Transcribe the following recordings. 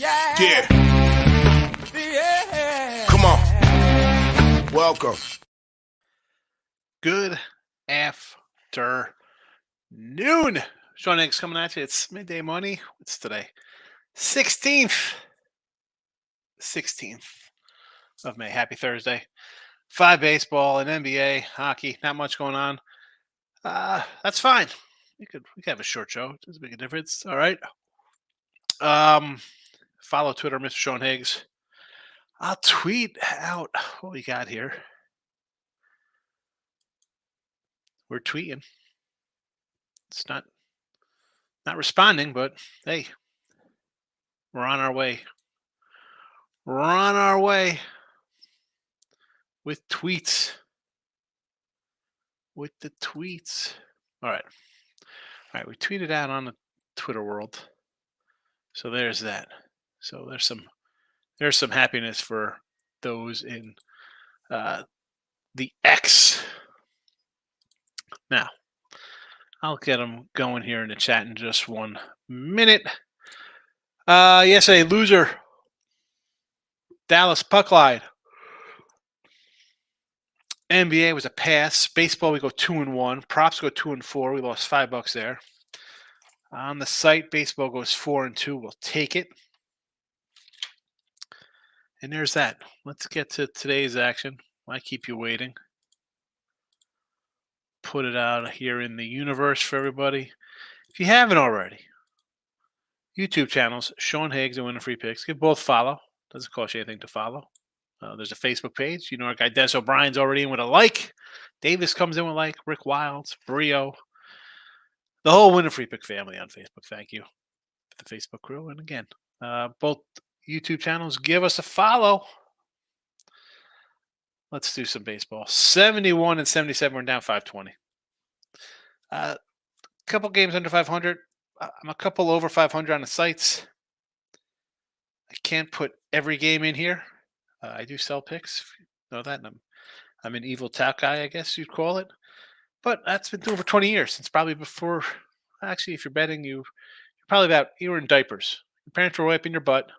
Yeah. Come on. Welcome. Good afternoon. Sean Higgs coming at you. It's midday money. What's today? 16th of May. Happy Thursday. 5 baseball and NBA, hockey. Not much going on. That's fine. We could have a short show. It doesn't make a difference. All right. Follow Twitter, Mr. Sean Higgs. I'll tweet out what we got here. We're tweeting. It's not responding, but hey, we're on our way. We're on our way with tweets. With the tweets. All right. We tweeted out on the Twitter world. So there's that. So there's some happiness for those in the X. Now, I'll get them going here in the chat in just 1 minute. Yes, a loser. Dallas puck line. NBA was a pass. Baseball, we go 2-1. Props go 2-4. We lost $5 there. On the site, baseball goes 4-2. We'll take it. And there's that. Let's get to today's action. Why keep you waiting? Put it out here in the universe for everybody. If you haven't already, YouTube channels, Sean Higgs and MLB Free Picks. Give both follow. Doesn't cost you anything to follow. There's a Facebook page. You know, our guy Des O'Brien's already in with a like. Davis comes in with like. Rick Wilds, Brio. The whole MLB Free Pick family on Facebook. Thank you for the Facebook crew. And again, both YouTube channels, give us a follow. Let's do some baseball. 71 and 77. We're down 520. A couple games under 500. I'm a couple over 500 on the sites. I can't put every game in here. I do sell picks. You know that. And I'm an evil tout guy, I guess you'd call it. But that's been over 20 years. Since probably before. Actually, if you're betting, you were in diapers. Your parents were wiping your butt,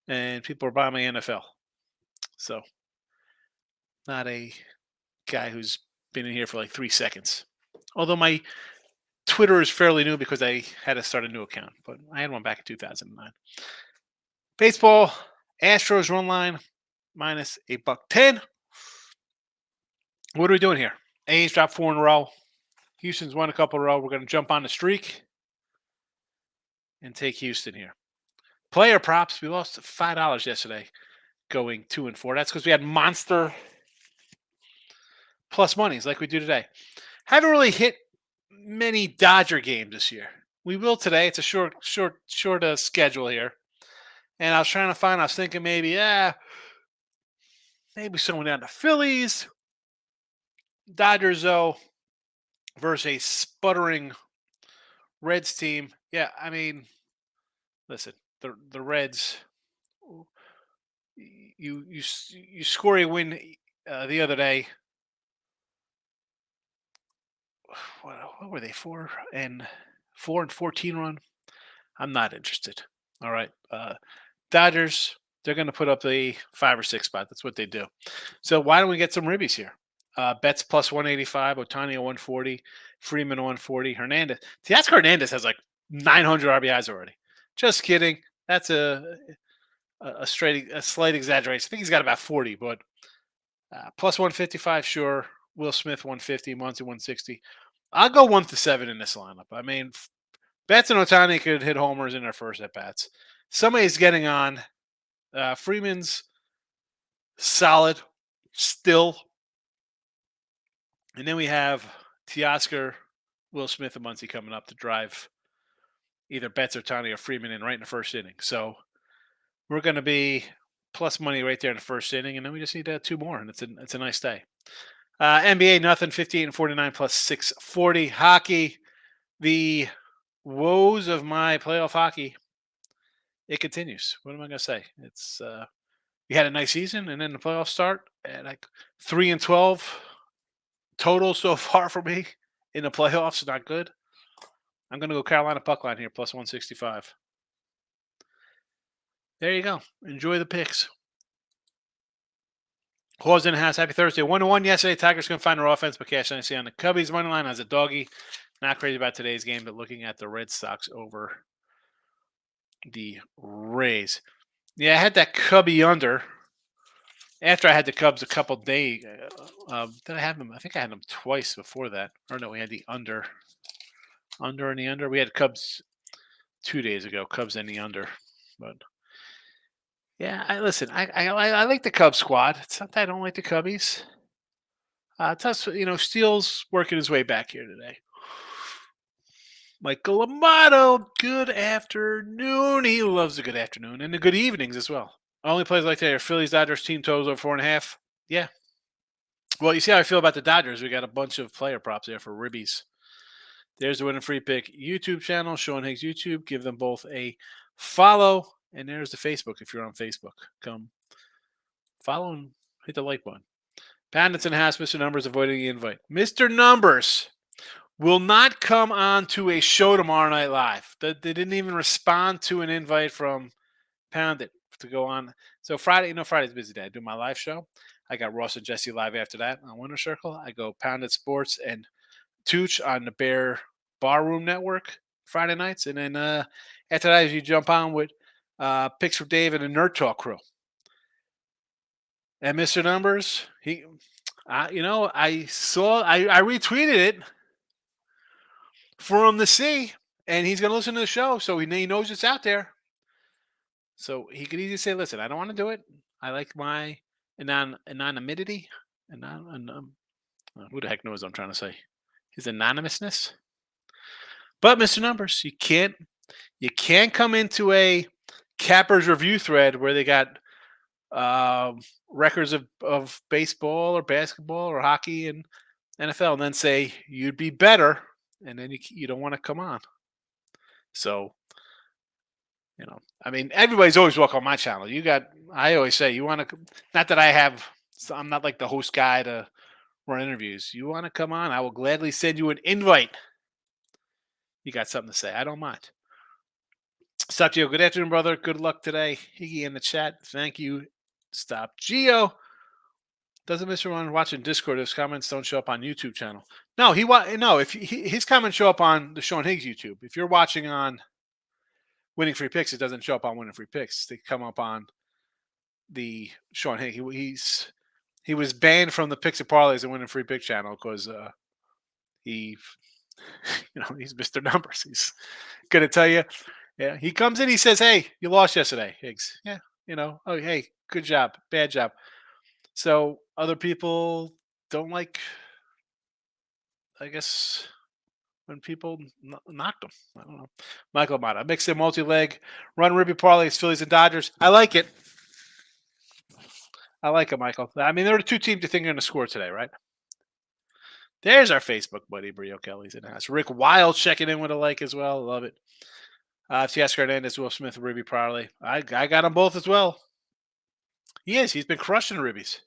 and people were buying my NFL. So, not a guy who's been in here for like 3 seconds. Although my Twitter is fairly new because I had to start a new account, but I had one back in 2009. Baseball, Astros run line minus $1.10. What are we doing here? A's dropped 4 in a row. Houston's won a couple in a row. We're going to jump on the streak and take Houston here. Player props, we lost $5 yesterday going 2-4. That's because we had monster plus monies like we do today. Haven't really hit many Dodger games this year. We will today. It's a short schedule here. And I was thinking maybe someone down to Phillies. Dodgers, though, versus a sputtering Reds team. Yeah, I mean, listen, the Reds, you score a win the other day. What were they, 4 and 14 run? I'm not interested. All right. Dodgers, they're going to put up the 5 or 6 spot. That's what they do. So why don't we get some ribbies here? Betts plus 185, Ohtani 140, Freeman 140, Hernandez. Teoscar Hernandez has like 900 RBIs already. Just kidding. That's a slight exaggeration. I think he's got about 40, but plus 155, sure. Will Smith 150, Muncy 160. I'll go 1-7 in this lineup. I mean, Betts and Ohtani could hit homers in their first at bats. Somebody's getting on. Freeman's solid still. And then we have Teoscar, Will Smith, and Muncy coming up to drive either Betts or Ohtani or Freeman in right in the first inning. So we're going to be plus money right there in the first inning, and then we just need to add 2 more, and it's a nice day. NBA, nothing, 58 and 49 plus 640. Hockey, the woes of my playoff hockey, it continues. What am I going to say? It's we had a nice season, and then the playoffs start at like 3-12 total so far for me in the playoffs. Not good. I'm going to go Carolina puck line here, plus 165. There you go. Enjoy the picks. Claws in the house. Happy Thursday. 1-1 yesterday. Tigers going to find their offense, but cash I see on the Cubbies money line as a doggy. Not crazy about today's game, but looking at the Red Sox over the Rays. Yeah, I had that Cubby under. After I had the Cubs a couple days, did I have them? I think I had them twice before that. Or no, we had the under and the under. We had Cubs 2 days ago. Cubs and the under, but yeah, I like the Cubs squad. It's not that I don't like the Cubbies. Steele's working his way back here today. Michael Amato, good afternoon. He loves a good afternoon and the good evenings as well. Only plays like that are Phillies, Dodgers, team totals over 4.5. Yeah. Well, you see how I feel about the Dodgers. We got a bunch of player props there for ribbies. There's the Winning Free Pick YouTube channel, Sean Higgs YouTube. Give them both a follow. And there's the Facebook if you're on Facebook. Come follow and hit the like button. Pandits in the house, Mr. Numbers avoiding the invite. Mr. Numbers will not come on to a show tomorrow night live. They didn't even respond to an invite from Poundit to go on. So Friday's a busy day. I do my live show. I got Ross and Jesse live after that on Winter Circle. I go Poundit Sports and Tooch on the Bear Barroom Network Friday nights. And then after that, you jump on with Picks for Dave and the Nerd Talk crew. And Mr. Numbers, I retweeted it for him to see, and he's going to listen to the show, so he knows it's out there. So he could easily say, listen, I don't want to do it. I like my anonymity. Who the heck knows what I'm trying to say? His anonymousness. But Mr. Numbers, you can't come into a Cappers review thread where they got records of baseball or basketball or hockey and NFL and then say you'd be better, and then you don't want to come on. So, everybody's always welcome on my channel. I always say you want to, not that I'm not like the host guy to run interviews. You want to come on, I will gladly send you an invite. You got something to say, I don't mind. Satya, good afternoon, brother. Good luck today. Higgy in the chat. Thank you. Stop Geo. Doesn't Mr. Ron watching Discord? His comments don't show up on YouTube channel. No, if his comments show up on the Sean Higgs YouTube. If you're watching on Winning Free Picks, it doesn't show up on Winning Free Picks. They come up on the Sean Higgs. He was banned from the Picks and Parlays and Winning Free Pick channel because he's Mr. Numbers. He's gonna tell you. Yeah, he comes in. He says, "Hey, you lost yesterday, Higgs." Yeah, oh, hey, good job, bad job. So other people don't like, I guess, when people knock them. I don't know. Michael Amata, mix it multi-leg, run ribby parlays, Phillies and Dodgers. I like it. I like it, Michael. There are the two teams you think are going to score today, right? There's our Facebook buddy, Brio Kelly's in the house. Rick Wild checking in with a like as well. Love it. T.S. Hernandez, Will Smith, Ribby Parlay. I got them both as well. He's been crushing the Ribbies.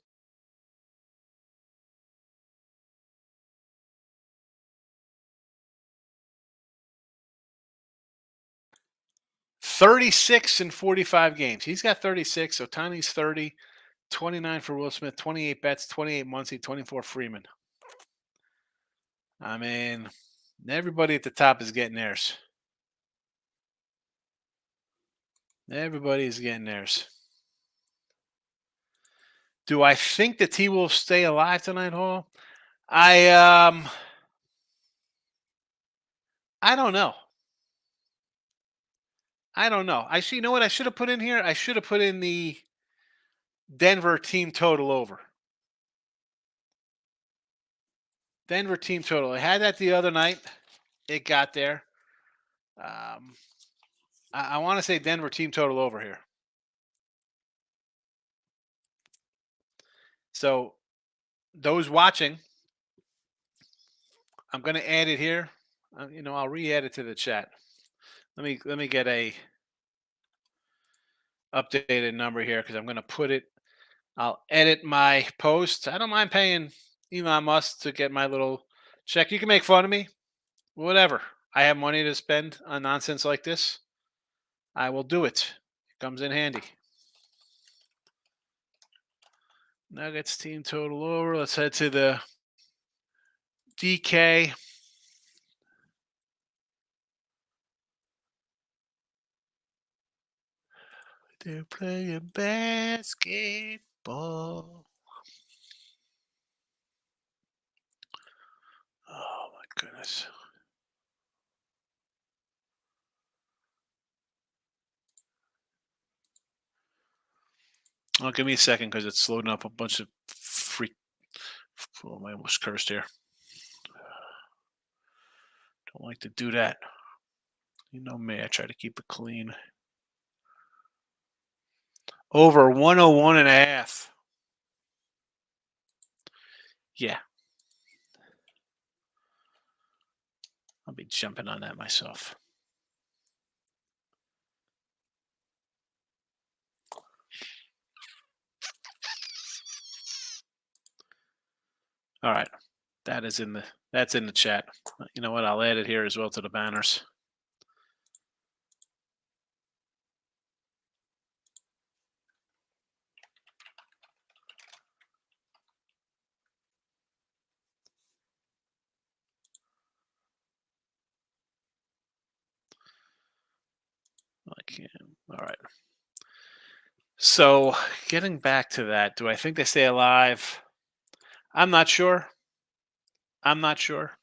$36 in 45 games. He's got 36, so Tiny's 30. 29 for Will Smith, 28 Betts, 28 Muncie, 24 Freeman. Everybody at the top is getting theirs. Everybody's getting theirs. Do I think the T-Wolves stay alive tonight, Hall? I don't know. You know what I should have put in here? I should have put in the Denver team total over. Denver team total. I had that the other night. It got there. I want to say Denver team total over here. So those watching, I'm going to add it here. I'll re-add it to the chat. Let me get a updated number here because I'm going to put it. I'll edit my post. I don't mind paying Elon Musk to get my little check. You can make fun of me, whatever. I have money to spend on nonsense like this. I will do it Comes in handy. Nuggets team total over. Let's head to the DK. They're playing basketball. Oh my goodness. Oh, give me a second because it's loading up a bunch of freak. Oh, I almost cursed here. Don't like to do that. You know me, I try to keep it clean. Over 101.5. Yeah. I'll be jumping on that myself. All right. That's in the chat. You know what? I'll add it here as well to the banners. I can't. All right. So getting back to that, do I think they stay alive? I'm not sure. Bad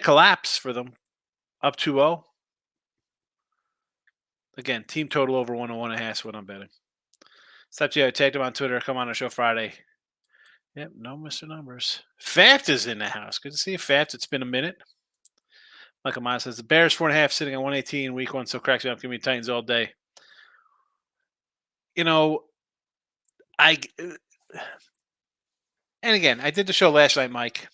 collapse for them. Up 2-0. Again, team total over 101.5 is what I'm betting. Stop I tagged him on Twitter. Come on our show Friday. Yep, no Mr. Numbers. Faft is in the house. Good to see you, Faft. It's been a minute. Michael Miles says the Bears 4.5 sitting on 118 week one, so cracks me up. Give me Titans all day. You know, and again, I did the show last night, Mike,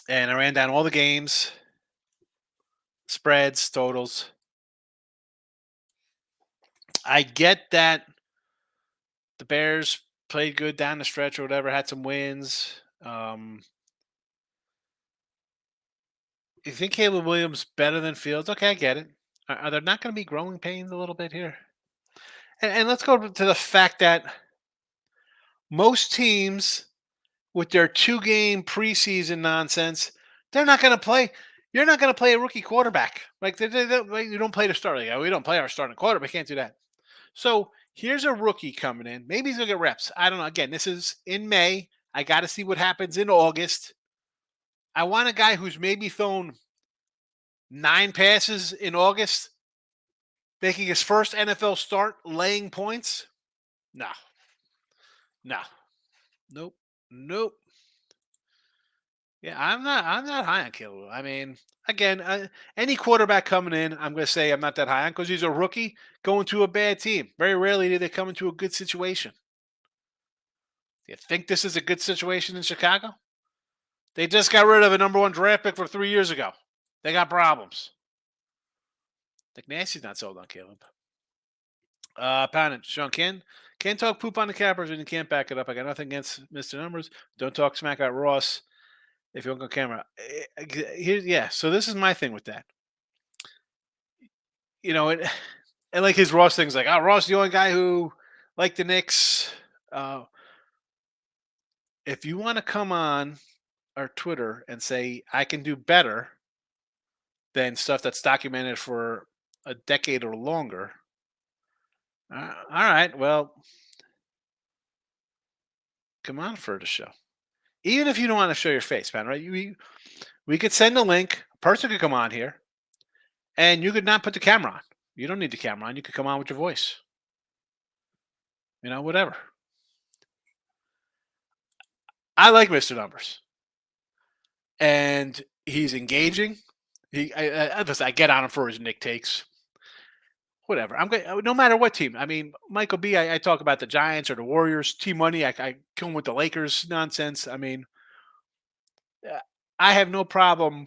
and I ran down all the games, spreads, totals. I get that the Bears played good down the stretch or whatever, had some wins. You think Caleb Williams better than Fields? Okay, I get it. Are there not going to be growing pains a little bit here? And let's go to the fact that most teams with their 2-game preseason nonsense, they're not going to play. You're not going to play a rookie quarterback. Like you don't play the starter. Like, we don't play our starting quarterback. Can't do that. So here's a rookie coming in. Maybe he's going to get reps. I don't know. Again, this is in May. I got to see what happens in August. I want a guy who's maybe thrown 9 passes in August, making his first NFL start, laying points. No. Nope. Yeah, I'm not high on Caleb. I mean, again, any quarterback coming in, I'm going to say I'm not that high on because he's a rookie going to a bad team. Very rarely do they come into a good situation. Do you think this is a good situation in Chicago? They just got rid of a number 1 draft pick for 3 years ago. They got problems. I think Nasty's not sold on Caleb. Poundage, Sean, can't talk poop on the Cappers and you can't back it up. I got nothing against Mr. Numbers. Don't talk smack about Ross if you don't go camera. So this is my thing with that. You know, and like his Ross thing's like, Ross the only guy who liked the Knicks. If you want to come on our Twitter and say I can do better than stuff that's documented for a decade or longer, all right, well, come on for the show. Even if you don't want to show your face, man, right? We could send a link. A person could come on here, and you could not put the camera on. You don't need the camera on. You could come on with your voice. You know, whatever. I like Mr. Numbers, and he's engaging. I get on him for his Nick takes. Whatever. I'm going. No matter what team. I mean, Michael B. I talk about the Giants or the Warriors. Team Money. I kill him with the Lakers nonsense. I mean, I have no problem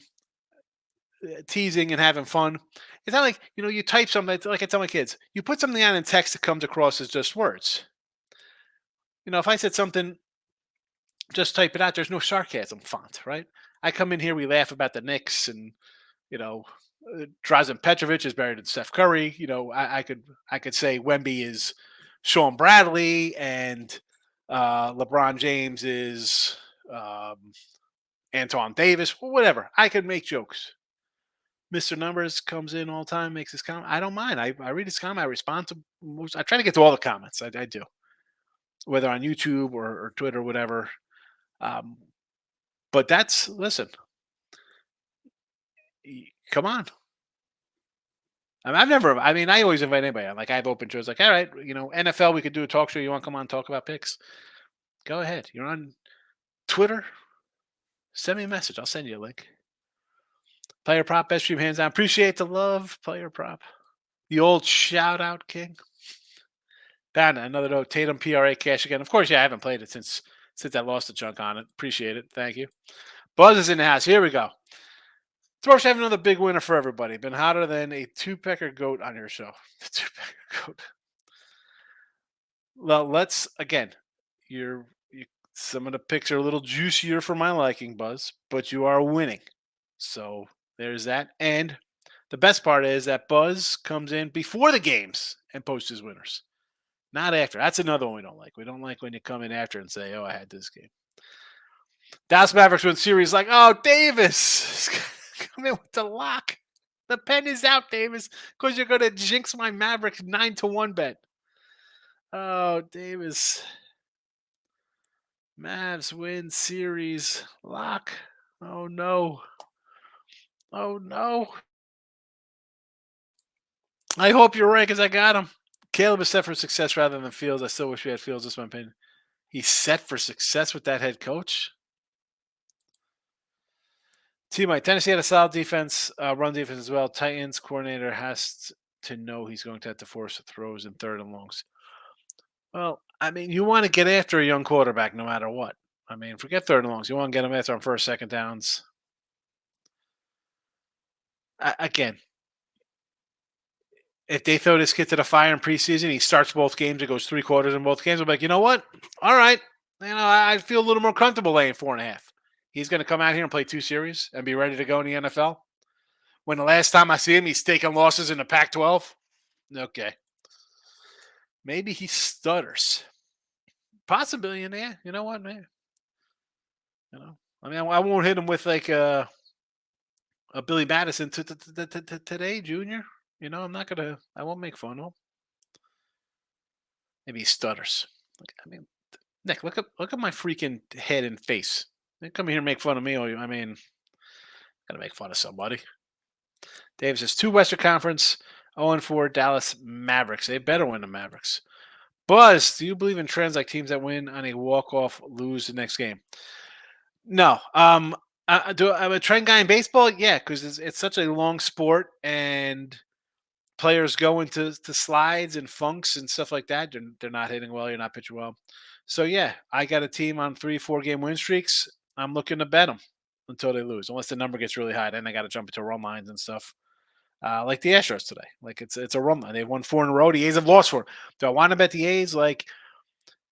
teasing and having fun. It's not like, you type something. Like I tell my kids, you put something on in text that comes across as just words. If I said something, just type it out. There's no sarcasm font, right? I come in here, we laugh about the Knicks and, Drazen Petrovic is better than Steph Curry. I could say Wemby is Sean Bradley, and LeBron James is um, Antoine Davis, or whatever. I could make jokes. Mr. Numbers comes in all the time, makes his comment. I don't mind. I read his comment. I respond to most. I try to get to all the comments. I do, whether on YouTube or Twitter, or whatever. Um, but listen. Come on. I've never. I mean, I always invite anybody on. Like I have open shows. Like, all right, NFL, we could do a talk show. You want to come on and talk about picks? Go ahead. You're on Twitter. Send me a message. I'll send you a link. Player prop, best stream hands down. Appreciate the love. Player prop. The old shout out king. Down another note. Tatum PRA cash again. Of course, yeah, I haven't played it since I lost a chunk on it. Appreciate it. Thank you. Buzz is in the house. Here we go. Throsh have another big winner for everybody. Been hotter than a two-pecker goat on your show. The two-pecker goat. Well, let's again. You, some of the picks are a little juicier for my liking, Buzz, but you are winning. So there's that. And the best part is that Buzz comes in before the games and posts his winners, not after. That's another one we don't like. We don't like when you come in after and say, "Oh, I had this game." Dallas Mavericks win series like, "Oh, Davis, come in with the lock. The pen is out, Davis, because you're going to jinx my Mavericks 9-1 bet." Oh, Davis. Mavs win series lock. Oh no. Oh no. I hope you're right because I got him. Caleb is set for success rather than Fields. I still wish we had Fields. That's my opinion. He's set for success with that head coach. Mike, Tennessee had a solid defense, run defense as well. Titans coordinator has to know he's going to have to force throws in third and longs. Well, I mean, you want to get after a young quarterback no matter what. I mean, forget third and longs. You want to get him after on first, second downs. Again, if they throw this kid to the fire in preseason, he starts both games, it goes 3 quarters in both games. I'm like, you know what? All right. I feel a little more comfortable laying 4.5. He's going to come out here and play 2 series and be ready to go in the NFL. When the last time I see him, he's taking losses in the Pac-12. Okay. Maybe he stutters. Possibly in there. You know what, man? I mean, I won't hit him with like a Billy Madison today, Junior. I'm not gonna. I won't make fun of him. Maybe he stutters. I mean, Nick, look at my freaking head and face. They come here and make fun of me. I mean, gotta make fun of somebody. Dave says 2 Western Conference, 0-4 Dallas Mavericks. They better win the Mavericks. Buzz, do you believe in trends like teams that win on a walk-off lose the next game? No. I'm a trend guy in baseball? Yeah, because it's such a long sport and players go into slides and funks and stuff like that. They're not hitting well. You're not pitching well. So, yeah, I got a team on 3-4 game win streaks. I'm looking to bet them until they lose, unless the number gets really high. Then they got to jump into run lines and stuff. Like the Astros today. Like it's a run line. They've won 4 in a row. The A's have lost 4. Do I want to bet the A's? Like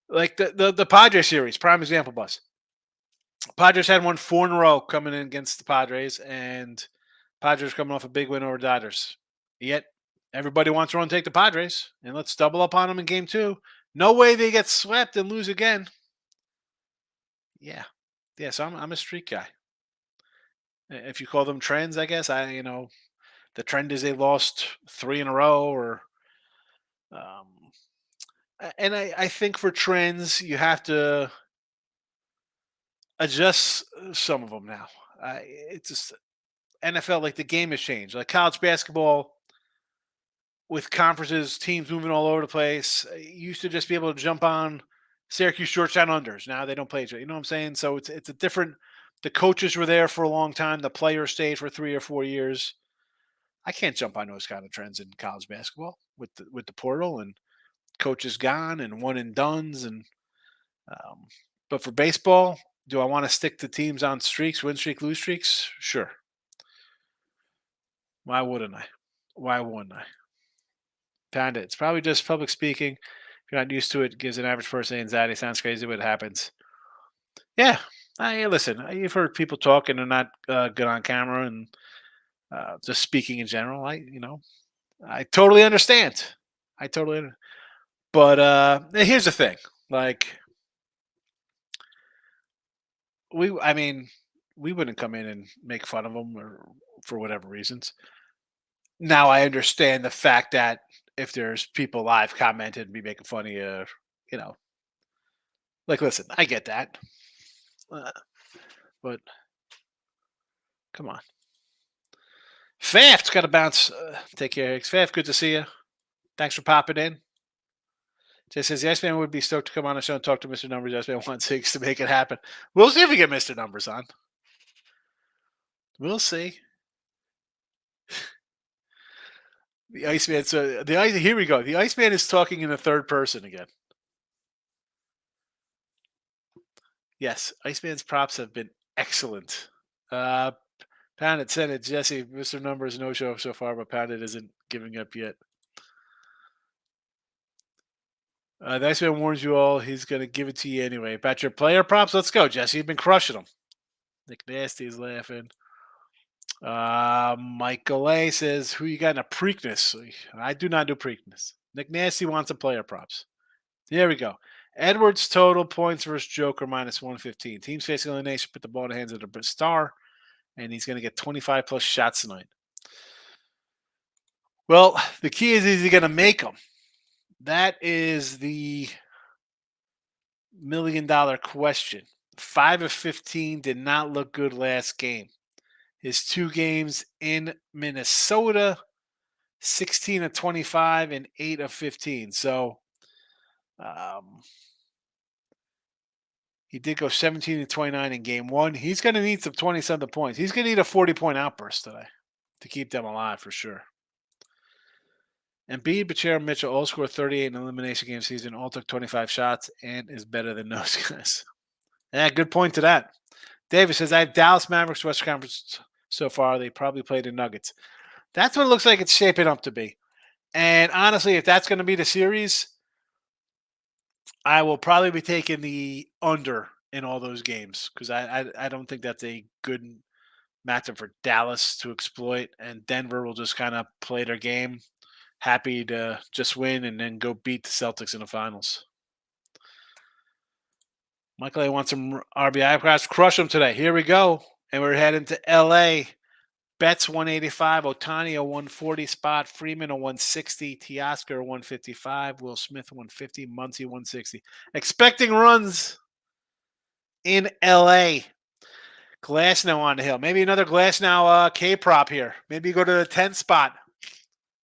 the Padres series, prime example, Bus. Padres had won 4 in a row coming in against the Padres, and Padres coming off a big win over Dodgers. Yet everybody wants to run take the Padres, and let's double up on them in game 2. No way they get swept and lose again. Yeah. So I'm a streak guy. If you call them trends, I guess the trend is they lost 3 in a row, or and I think for trends you have to adjust some of them now. It's just NFL, like the game has changed. Like college basketball, with conferences, teams moving all over the place, you used to just be able to jump on Syracuse Georgetown unders. Now they don't play each other. You know what I'm saying? So it's a different. The coaches were there for a long time. The players stayed for 3 or 4 years. I can't jump on those kind of trends in college basketball with the portal and coaches gone and one and dones but for baseball, do I want to stick to teams on streaks, win streak, lose streaks? Sure. Why wouldn't I? Why wouldn't I? Panda, it's probably just public speaking. If you're not used to it, gives an average person anxiety. Sounds crazy, but it happens. Yeah. Listen, you've heard people talk and they're not good on camera, and Just speaking in general, I totally understand. I totally, but here's the thing: like I mean, we wouldn't come in and make fun of them or for whatever reasons. Now I understand the fact that if there's people live commenting and be making fun of you, you know, like listen, I get that, uh, but come on, Faf's got to bounce. Take care, Higgs. Faf, good to see you. Thanks for popping in. Jay says the Iceman would be stoked to come on the show and talk to Mr. Numbers. Iceman wants Higgs to make it happen. We'll see if we get Mr. Numbers on. We'll see. The Iceman. So the ice. Here we go. The Iceman is talking in the third person again. Yes, Iceman's props have been excellent. Pounded sent it. Jesse, Mr. Numbers no show so far, but Pounded isn't giving up yet. The Iceman warns you all he's going to give it to you anyway. About your player props, let's go, Jesse. You've been crushing them. Nick Nasty's laughing. Michael A says, who you got in a Preakness? I do not do Preakness. Nick Nasty wants a player props. There we go. Edwards total points versus Joker minus 115. Teams facing elimination put the ball in the hands of the star, and he's going to get 25 plus shots tonight. Well, the key is he going to make them? That is the $1 million question. 5 of 15 did not look good last game. His 2 games in Minnesota, 16 of 25 and 8 of 15. So he did go 17 to 29 in game 1. He's going to need some 20-something points. He's going to need a 40-point outburst today to keep them alive for sure. Embiid, Bachero, Mitchell all scored 38 in elimination game season. All took 25 shots and is better than those guys. Yeah, good point to that. David says, I have Dallas Mavericks Western Conference so far. They probably played the Nuggets. That's what it looks like it's shaping up to be. And honestly, if that's going to be the series, I will probably be taking the under in all those games because I don't think that's a good matchup for Dallas to exploit. And Denver will just kind of play their game, happy to just win and then go beat the Celtics in the finals. Michael A wants some RBI props. Crush them today. Here we go. And we're heading to LA. Betts 185, Otani a 140 spot, Freeman a 160, Teoscar a 155, Will Smith 150, Muncy 160. Expecting runs in LA. Glasnow on the hill. Maybe another Glasnow K prop here. Maybe go to the 10 spot.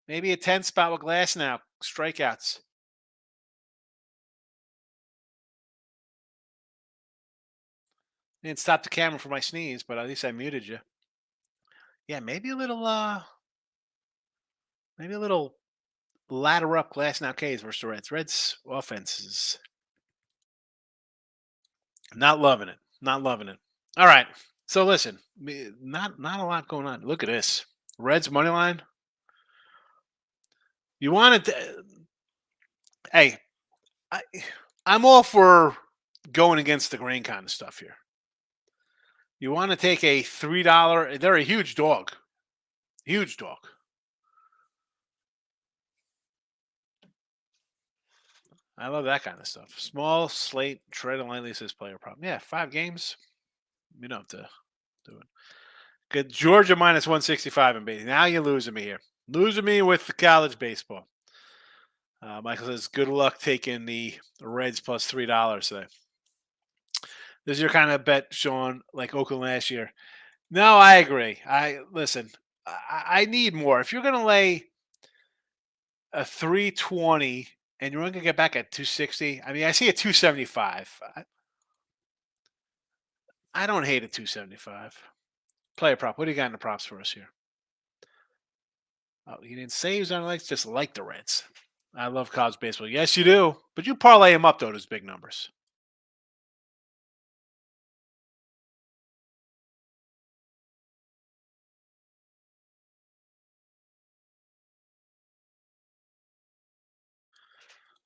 Maybe a 10 spot with Glasnow. Strikeouts. Didn't stop the camera for my sneeze, but at least I muted you. Yeah, maybe a little ladder up Glasnow K's versus the Reds. Reds offense is not loving it. Not loving it. All right. So listen, not a lot going on. Look at this. Reds money line. You wanted to, hey, I'm all for going against the grain kind of stuff here. You want to take a $3, they're a huge dog. Huge dog. I love that kind of stuff. Small slate, treading lightly says player problem. Yeah, 5 games. You don't have to do it. Good. Georgia minus 165 in baseball. Now you're losing me here. Losing me with the college baseball. Michael says, good luck taking the Reds plus $3 today. This is your kind of bet, Sean, like Oakland last year. No, I agree. Listen, I need more. If you're going to lay a 320 and you're only going to get back at 260, I mean, I see a 275. I don't hate a 275. Player prop. What do you got in the props for us here? Oh, you didn't say he was on the legs, just like the Reds. I love college baseball. Yes, you do. But you parlay him up, though, those big numbers.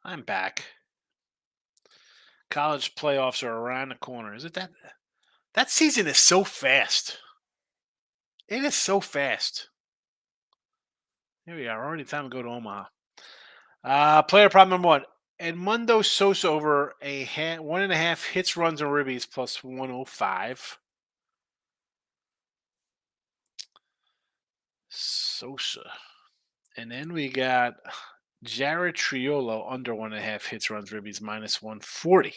I'm back. College playoffs are around the corner. Is it that? That season is so fast. It is so fast. Here we are. Already time to go to Omaha. Player prop number one. Edmundo Sosa over 1.5 hits, runs, and ribbies plus 105. Sosa. And then we got Jared Triolo under 1.5 hits, runs, ribbies minus 140.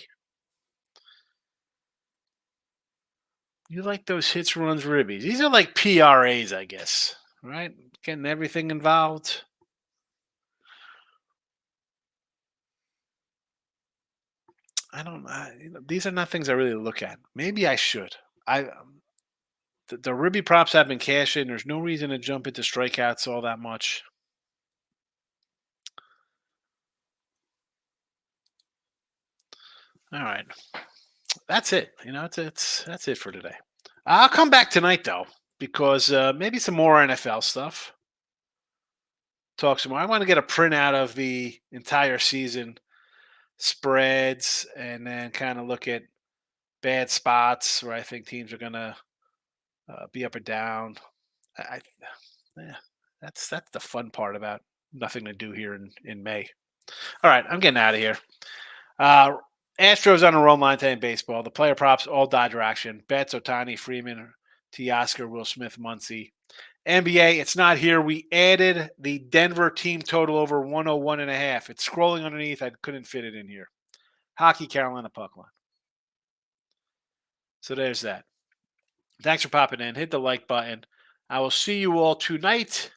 You like those hits, runs, ribbies. These are like PRAs, I guess, right? Getting everything involved. I don't these are not things I really look at. Maybe I should. The Ribby props have been cashing. There's no reason to jump into strikeouts all that much. All right, that's it. That's it for today. I'll come back tonight though because maybe some more NFL stuff. Talk some more. I want to get a printout of the entire season spreads and then kind of look at bad spots where I think teams are gonna be up or down. I yeah, that's the fun part about nothing to do here in May. All right, I'm getting out of here. Uh, Astros on a roll line today in baseball. The player props all Dodger action. Betts, Otani, Freeman, Teoscar, Will Smith, Muncy. NBA, it's not here. We added the Denver team total over 101.5. It's scrolling underneath. I couldn't fit it in here. Hockey, Carolina puck line. So there's that. Thanks for popping in. Hit the like button. I will see you all tonight